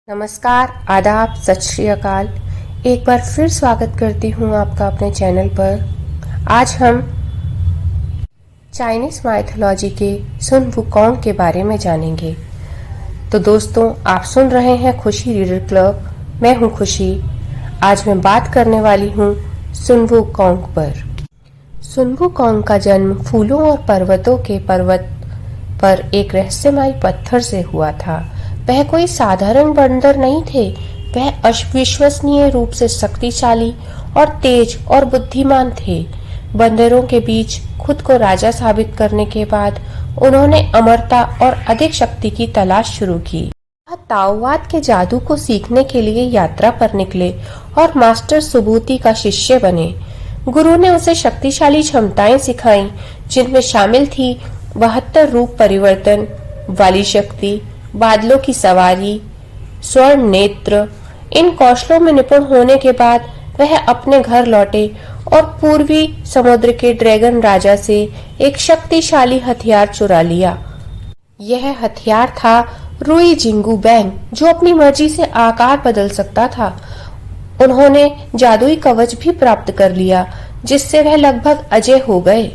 नमस्कार, आदाब, सत श्री अकाल। एक बार फिर स्वागत करती हूँ आपका अपने चैनल पर। आज हम चाइनीज माइथोलॉजी के सुन वुकोंग के बारे में जानेंगे। तो दोस्तों, आप सुन रहे हैं खुशी रीडर क्लब। मैं हूँ खुशी। आज मैं बात करने वाली हूँ सुन वुकोंग पर। सुन वुकोंग का जन्म फूलों और पर्वतों के पर्वत पर एक रहस्यमय पत्थर से हुआ था। वह कोई साधारण बंदर नहीं थे। वह अविश्वसनीय रूप से शक्तिशाली और तेज और बुद्धिमान थे। बंदरों के बीच खुद को राजा साबित करने के बाद उन्होंने अमरता और अधिक शक्ति की तलाश शुरू की। वह ताओवाद के जादू को सीखने के लिए यात्रा पर निकले और मास्टर सुबूती का शिष्य बने। गुरु ने उसे शक्तिशाली क्षमताएं सिखाई, जिनमें शामिल थी 72 रूप परिवर्तन वाली शक्ति, बादलों की सवारी, स्वर्ण नेत्र। इन कौशलों में निपुण होने के बाद वह अपने घर लौटे और पूर्वी समुद्र के ड्रैगन राजा से एक शक्तिशाली हथियार चुरा लिया। यह हथियार था रुई जिंगू बैंग, जो अपनी मर्जी से आकार बदल सकता था। उन्होंने जादुई कवच भी प्राप्त कर लिया, जिससे वह लगभग अजय हो गए।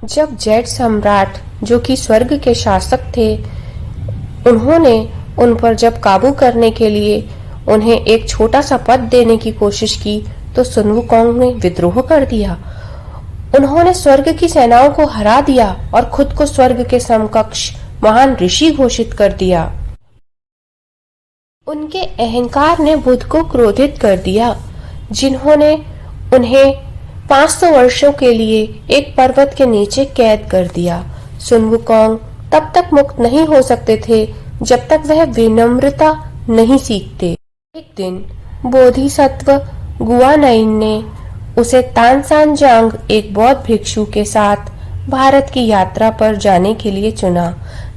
जब जेड सम्राट, जो कि स्वर्ग के शासक थे, उन्होंने उन पर जब काबू करने के लिए उन्हें एक छोटा सा पद देने की कोशिश की, तो सुन वुकोंग ने विद्रोह कर दिया। उन्होंने स्वर्ग की सेनाओं को हरा दिया और खुद को स्वर्ग के समकक्ष महान ऋषि घोषित कर दिया। उनके अहंकार ने बुद्ध को क्रोधित कर दिया, जिन्होंने उन्हें 500 वर्षों के लिए एक पर्वत के नीचे कैद कर दिया। सुन वुकोंग तब तक मुक्त नहीं हो सकते थे जब तक वह विनम्रता नहीं सीखते। एक दिन बोधिसत्व गुआनाइन ने उसे तानसानजांग, एक बौद्ध भिक्षु के साथ भारत की यात्रा पर जाने के लिए चुना,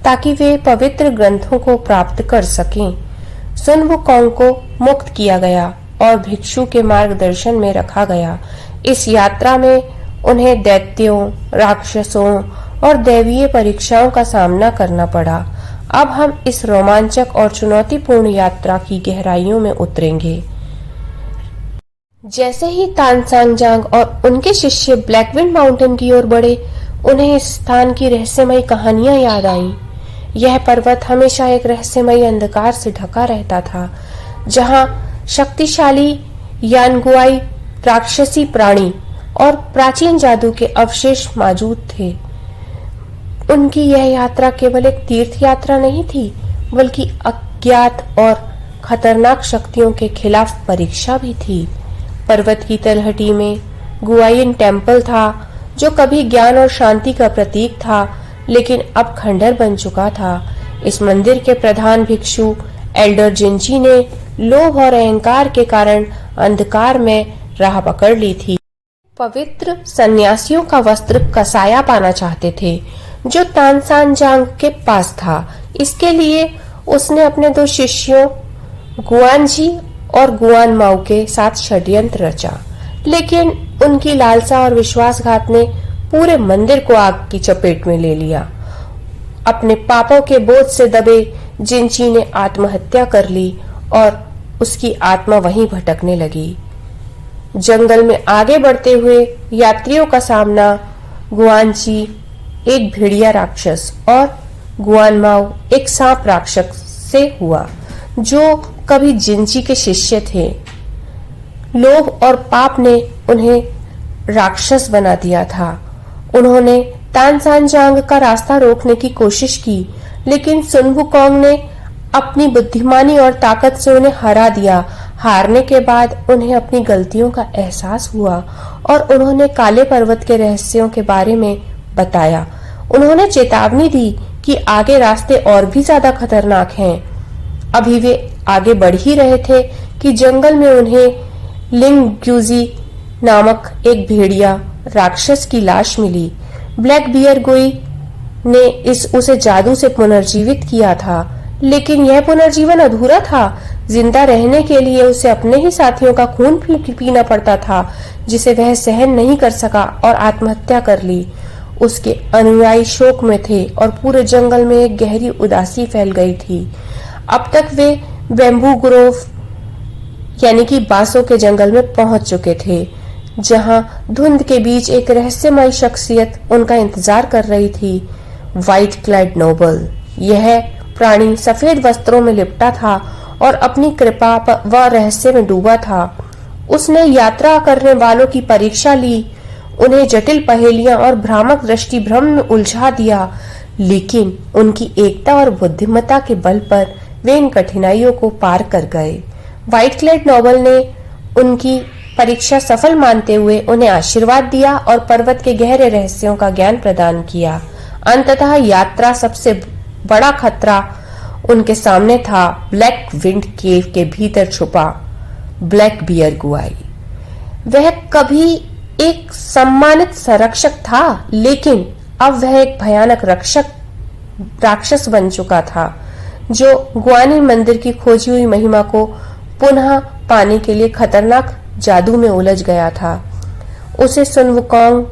ताकि वे पवित्र ग्रंथों को प्राप्त कर सकें। सुन वुकोंग को मुक्त किया गया और भिक्षु के मार्गदर्शन में रखा गया। इस यात्रा में उन्हें दैत्यों, राक्षसों और दैवीय परीक्षाओं का सामना करना पड़ा। अब हम इस रोमांचक और चुनौतीपूर्ण यात्रा की गहराइयों में उतरेंगे। जैसे ही तानसानजांग और उनके शिष्य ब्लैकविंड माउंटेन की ओर बढ़े, उन्हें इस स्थान की रहस्यमयी कहानियां याद आईं। यह पर्वत हमेशा एक रहस्यमयी अंधकार से ढका रहता था, जहां शक्तिशाली यानगुआई, राक्षसी प्राणी और प्राचीन जादू के अवशेष मौजूद थे। उनकी यह यात्रा केवल एक तीर्थ यात्रा नहीं थी, बल्कि अज्ञात और खतरनाक शक्तियों के खिलाफ परीक्षा भी थी। पर्वत की तलहटी में गुआयिन टेम्पल था, जो कभी ज्ञान और शांति का प्रतीक था, लेकिन अब खंडर बन चुका था। इस मंदिर के प्रधान भिक्षु एल्डर जिनची ने लोभ और अहंकार के कारण अंधकार में राह पकड़ ली थी। पवित्र सन्यासियों का वस्त्र का साया पाना चाहते थे, जो तानसानजांग के पास था। इसके लिए उसने अपने 2 शिष्यों गुआनजी और गुआनमाओ के साथ षड्यंत्र रचा, लेकिन उनकी लालसा और विश्वासघात ने पूरे मंदिर को आग की चपेट में ले लिया। अपने पापों के बोझ से दबे जिनची ने आत्महत्या कर ली और उसकी आत्मा वहीं भटकने लगी। जंगल में आगे बढ़ते हुए यात्रियों का सामना गुआनजी, एक भेड़िया राक्षस, और गुआनमाओ, एक सांप राक्षस से हुआ, जो कभी जिनची के शिष्य थे। लोभ और पाप ने उन्हें राक्षस बना दिया था। उन्होंने तानसानजांग का रास्ता रोकने की कोशिश की, लेकिन सुन वुकोंग ने अपनी बुद्धिमानी और ताकत से उन्हें हरा दिया। हारने के बाद उन्हें अपनी गलतियों का एहसास हुआ और उन्होंने काले पर्वत के रहस्यों के बारे में बताया। उन्होंने चेतावनी दी कि आगे रास्ते और भी ज्यादा खतरनाक हैं। अभी वे आगे बढ़ ही रहे थे कि जंगल में उन्हें लिंग ग्यूजी नामक एक भेड़िया राक्षस की लाश मिली। ब्लैक बियर गोई ने उसे जादू से पुनर्जीवित किया था, लेकिन यह पुनर्जीवन अधूरा था। जिंदा रहने के लिए उसे अपने ही साथियों का खून पीना पड़ता था, जिसे वह सहन नहीं कर सका और आत्महत्या कर ली। उसके अनुयायी शोक में थे और पूरे जंगल में एक गहरी उदासी फैल गई थी। अब तक वे बेम्बू ग्रोव यानी कि बांसों के जंगल में पहुंच चुके थे, जहां धुंध के बीच एक रहस्यमय शख्सियत उनका इंतजार कर रही थी, व्हाइट क्लैड नोबल। यह प्राणी सफेद वस्त्रों में लिपटा था और अपनी कृपा व रहस्य में डूबा था। उसने यात्रा करने वालों की परीक्षा ली, उन्हें जटिल पहेलियां और भ्रामक दृष्टि भ्रम में उलझा दिया, लेकिन उनकी एकता और बुद्धिमत्ता के बल पर वे इन कठिनाइयों को पार कर गए। व्हाइट क्लैड नोबल ने उनकी परीक्षा सफल मानते हुए उन्हें आशीर्वाद दिया और पर्वत के गहरे रहस्यों का ज्ञान प्रदान किया। अंततः यात्रा सबसे बड़ा खतरा उनके सामने था, ब्लैक विंड केव के भीतर छुपा ब्लैक बियर गुआई। वह कभी एक सम्मानित संरक्षक था, लेकिन अब वह एक भयानक राक्षस बन चुका था, जो गुआनी मंदिर की खोजी हुई महिमा को पुनः पाने के लिए खतरनाक जादू में उलझ गया था। उसे सुन वुकोंग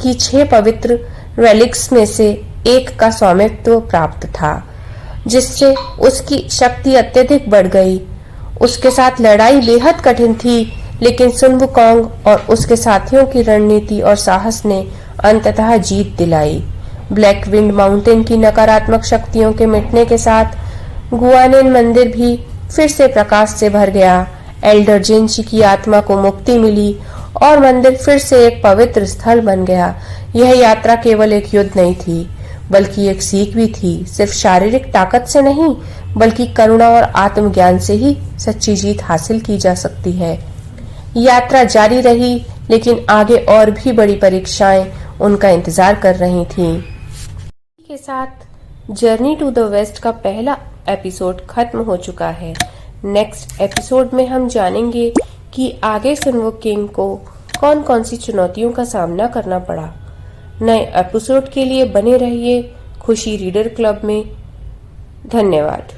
की 6 पवित्र रेलिक्स में से एक का स्वामित्व प्राप्त था, जिससे उसकी शक्ति अत्यधिक बढ़ गई। उसके साथ लड़ाई बेहद कठिन थी, लेकिन सुन वुकोंग और उसके साथियों की रणनीति और साहस ने अंततः जीत दिलाई। ब्लैक विंड माउंटेन की नकारात्मक शक्तियों के मिटने के साथ गुआनिन मंदिर भी फिर से प्रकाश से भर गया। एल्डर जिनची की आत्मा को मुक्ति मिली और मंदिर फिर से एक पवित्र स्थल बन गया। यह यात्रा केवल एक युद्ध नहीं थी, बल्कि एक सीख भी थी। सिर्फ शारीरिक ताकत से नहीं, बल्कि करुणा और आत्मज्ञान से ही सच्ची जीत हासिल की जा सकती है। यात्रा जारी रही, लेकिन आगे और भी बड़ी परीक्षाएं उनका इंतजार कर रही थीं। के साथ जर्नी टू द वेस्ट का पहला एपिसोड खत्म हो चुका है। नेक्स्ट एपिसोड में हम जानेंगे कि आगे सुन वुकोंग को कौन कौन सी चुनौतियों का सामना करना पड़ा। नए एपिसोड के लिए बने रहिए खुशी रीडर क्लब में। धन्यवाद।